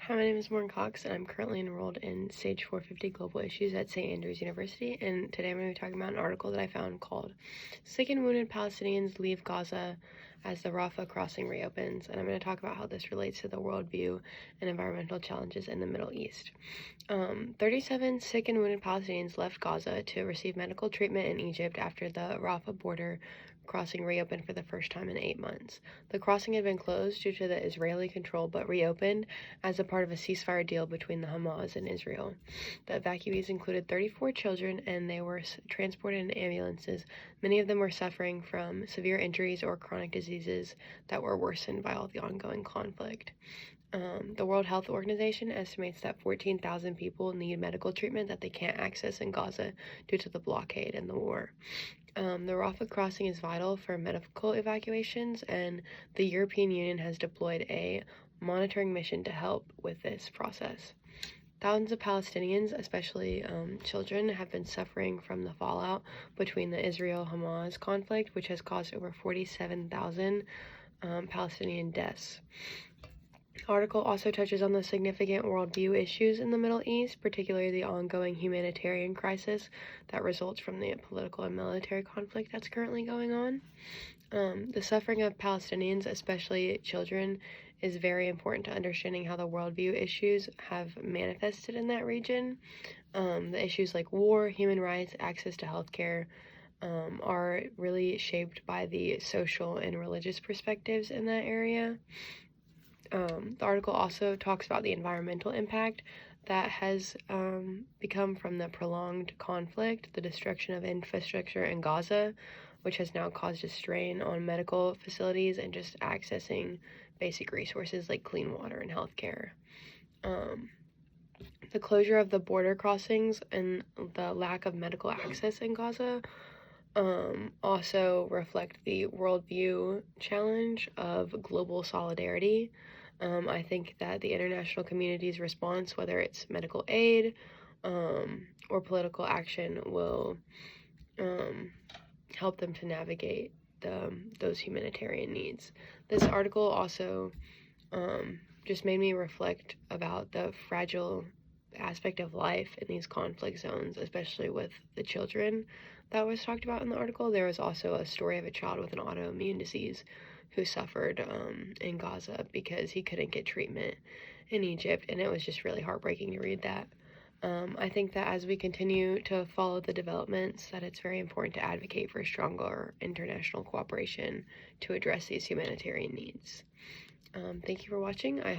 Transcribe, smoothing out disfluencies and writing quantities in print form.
Hi, my name is Lauren Cox, and I'm currently enrolled in Stage 450 Global Issues at St. Andrews University, and today I'm going to be talking about an article that I found called Sick and Wounded Palestinians Leave Gaza as the Rafah Crossing Reopens, and I'm going to talk about how this relates to the worldview and environmental challenges in the Middle East. 37 sick and wounded Palestinians left Gaza to receive medical treatment in Egypt after the Rafah border crossing reopened for the first time in 8 months. The crossing had been closed due to the Israeli control, but reopened as a part of a ceasefire deal between the Hamas and Israel. The evacuees included 34 children, and they were transported in ambulances. Many of them were suffering from severe injuries or chronic diseases that were worsened by all the ongoing conflict. The World Health Organization estimates that 14,000 people need medical treatment that they can't access in Gaza due to the blockade and the war. The Rafah crossing is vital for medical evacuations, and the European Union has deployed a monitoring mission to help with this process. Thousands of Palestinians, especially children, have been suffering from the fallout between the Israel-Hamas conflict, which has caused over 47,000 Palestinian deaths. The article also touches on the significant worldview issues in the Middle East, particularly the ongoing humanitarian crisis that results from the political and military conflict that's currently going on. The suffering of Palestinians, especially children, is very important to understanding how the worldview issues have manifested in that region. The issues like war, human rights, access to healthcare are really shaped by the social and religious perspectives in that area. The article also talks about the environmental impact that has become from the prolonged conflict, the destruction of infrastructure in Gaza, which has now caused a strain on medical facilities and just accessing basic resources like clean water and healthcare. The closure of the border crossings and the lack of medical access in Gaza also reflect the worldview challenge of global solidarity. I think that the international community's response, whether it's medical aid or political action, will help them to navigate those humanitarian needs. This article also just made me reflect about the fragile aspect of life in these conflict zones, especially with the children that was talked about in the article. There was also a story of a child with an autoimmune disease who suffered in Gaza because he couldn't get treatment in Egypt, and it was just really heartbreaking to read that. I think that as we continue to follow the developments, that it's very important to advocate for stronger international cooperation to address these humanitarian needs. Thank you for watching.